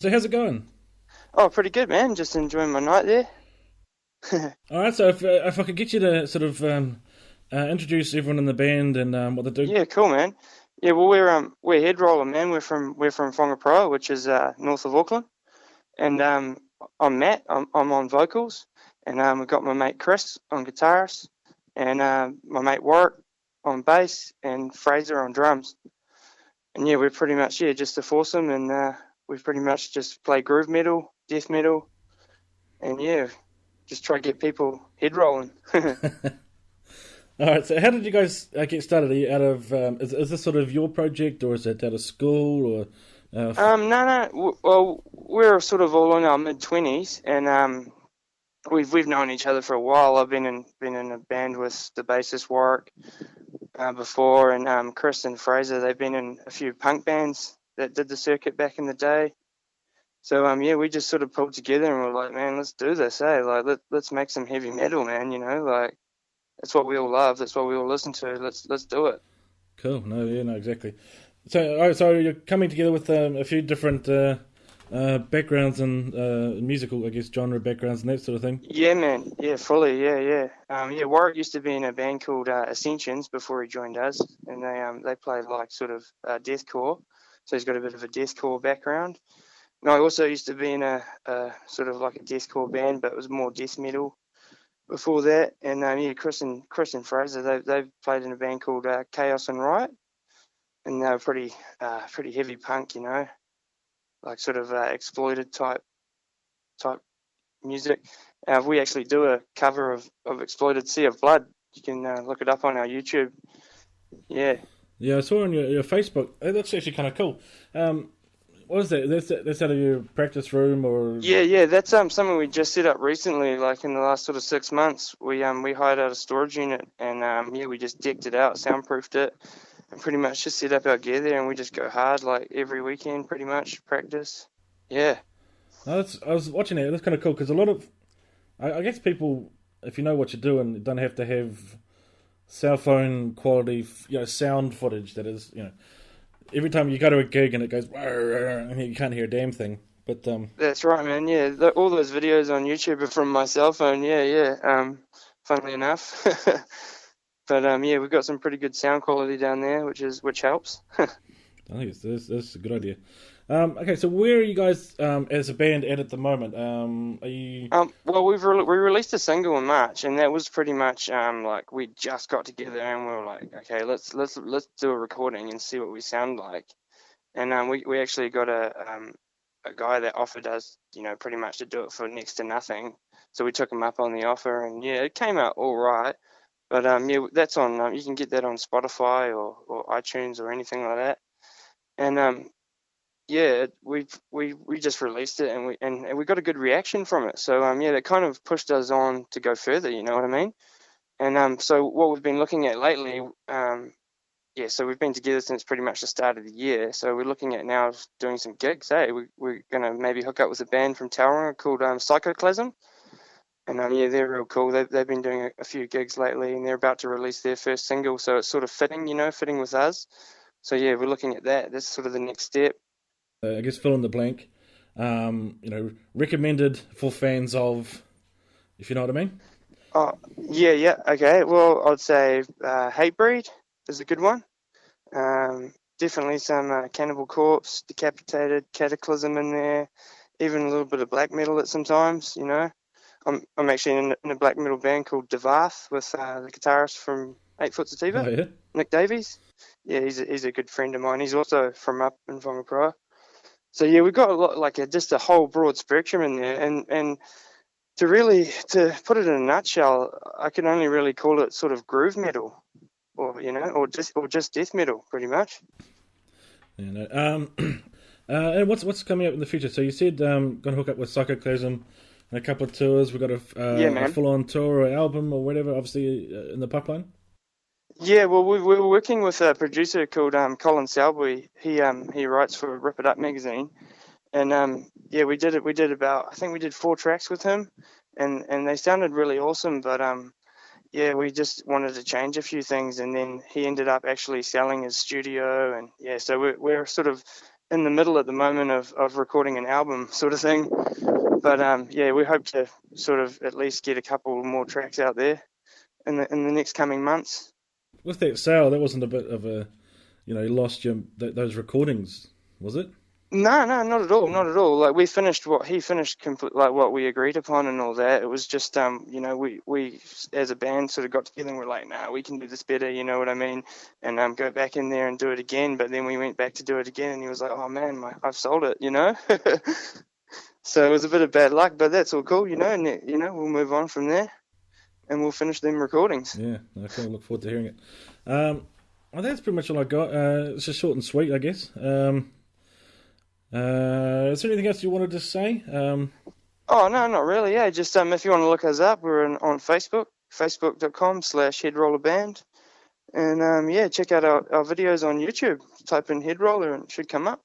So how's it going? Oh, pretty good, man. Just enjoying my night there. All right. So if I could get you to sort of introduce everyone in the band and what they do. Yeah, cool, man. Yeah, well, we're Headroller, man. We're from Whangaproa, which is north of Auckland, and I'm Matt. I'm on vocals, and we've got my mate Chris on guitars, and my mate Warwick on bass, and Fraser on drums. And yeah, we're pretty much just a foursome, and we pretty much just play groove metal, death metal, and yeah, just try to get people head rolling. All right. So how did you guys get started? Are you out of is this sort of your project or is it out of school or? No, no. Well, we're sort of all in our mid 20s, and we've known each other for a while. I've been in a band with the bassist Warwick before, and Chris and Fraser. They've been in a few punk bands that did the circuit back in the day. So yeah, we just sort of pulled together and we're like, man, let's do this, eh? Like let's make some heavy metal, man. Like that's what we all love. That's what we all listen to. Let's do it. Cool. No. Yeah. No. Exactly. So all right. So you're coming together with a few different backgrounds and musical, I guess, genre backgrounds and that sort of thing. Yeah, man. Yeah, fully. Yeah, yeah. Yeah, Warwick used to be in a band called Ascensions before he joined us, and they played like sort of deathcore. So he's got a bit of a deathcore background. And I also used to be in a sort of like a deathcore band, but it was more death metal before that. And yeah, Chris and Fraser they've played in a band called Chaos and Riot, and they were pretty heavy punk, like sort of exploited type music. We actually do a cover of Exploited Sea of Blood. You can look it up on our YouTube. Yeah. Yeah, I saw on your Facebook. That's actually kind of cool. What is that? That's out of your practice room or? Yeah, yeah, that's something we just set up recently, like in the last sort of 6 months. We hired out a storage unit and yeah, we just decked it out, soundproofed it, and pretty much just set up our gear there and we just go hard like every weekend pretty much, practice. Yeah. No, I was watching it. That's kind of cool because a lot of I guess people, if you know what you're doing, don't have to have cell phone quality, sound footage. That is, every time you go to a gig and it goes, and you can't hear a damn thing. But That's right, man. Yeah, all those videos on YouTube are from my cell phone. Yeah, yeah. Funnily enough, but yeah, we've got some pretty good sound quality down there, which helps. I think that's a good idea. Okay, so where are you guys as a band at the moment? Are you? Well, we released a single in March, and that was pretty much like we just got together and we were like, okay, let's do a recording and see what we sound like. And we actually got a guy that offered us, pretty much to do it for next to nothing. So we took him up on the offer, and yeah, it came out all right. But yeah, that's on. You can get that on Spotify or iTunes or anything like that. And yeah, we just released it, and we got a good reaction from it. So yeah, that kind of pushed us on to go further. You know what I mean? And so what we've been looking at lately, yeah, so we've been together since pretty much the start of the year. So we're looking at now doing some gigs. Hey, we're gonna maybe hook up with a band from Tauranga called Psychoclasm, and yeah, they're real cool. They've been doing a few gigs lately, and they're about to release their first single. So it's sort of fitting, fitting with us. So yeah, we're looking at that. That's sort of the next step. I guess fill in the blank. Recommended for fans of, if you know what I mean. Oh yeah, yeah, okay. Well, I'd say Hatebreed is a good one. Definitely some Cannibal Corpse, Decapitated, Cataclysm in there. Even a little bit of black metal at some times. I'm actually in a black metal band called Devath with the guitarist from 8 Foot Oh Sativa, yeah. Nick Davies. Yeah, he's a good friend of mine. He's also from up in Whangaproa. So yeah, we've got a lot, like just a whole broad spectrum in there, and to put it in a nutshell, I can only really call it sort of groove metal, or just death metal, pretty much. Yeah, no. And what's coming up in the future? So you said going to hook up with Psychoclasm and a couple of tours. We've got Yeah, a man. full on tour or album or whatever, obviously in the pipeline. Yeah, well, we were working with a producer called Colin Salbury. He writes for Rip It Up magazine, and yeah, we did it. We did about, I think we did 4 tracks with him, and they sounded really awesome. But yeah, we just wanted to change a few things, and then he ended up actually selling his studio, and yeah, so we're sort of in the middle at the moment of recording an album sort of thing. But yeah, we hope to sort of at least get a couple more tracks out there in the next coming months. With that sale, that wasn't a bit of a, you lost those recordings, was it? No, not at all, not at all. Like we finished what he finished, like what we agreed upon and all that. It was just, we as a band sort of got together and we're like, nah, we can do this better, you know what I mean? And go back in there and do it again. But then we went back to do it again, and he was like, oh man, I've sold it, you know. So it was a bit of bad luck, but that's all cool, you know. And we'll move on from there, and we'll finish them recordings. Yeah, I kind of look forward to hearing it. Well, that's pretty much all I got. It's just short and sweet, I guess. Is there anything else you wanted to say? Oh, no, not really. Yeah, just if you want to look us up, we're on Facebook, facebook.com/headrollerband. And yeah, check out our videos on YouTube. Type in Headroller and it should come up.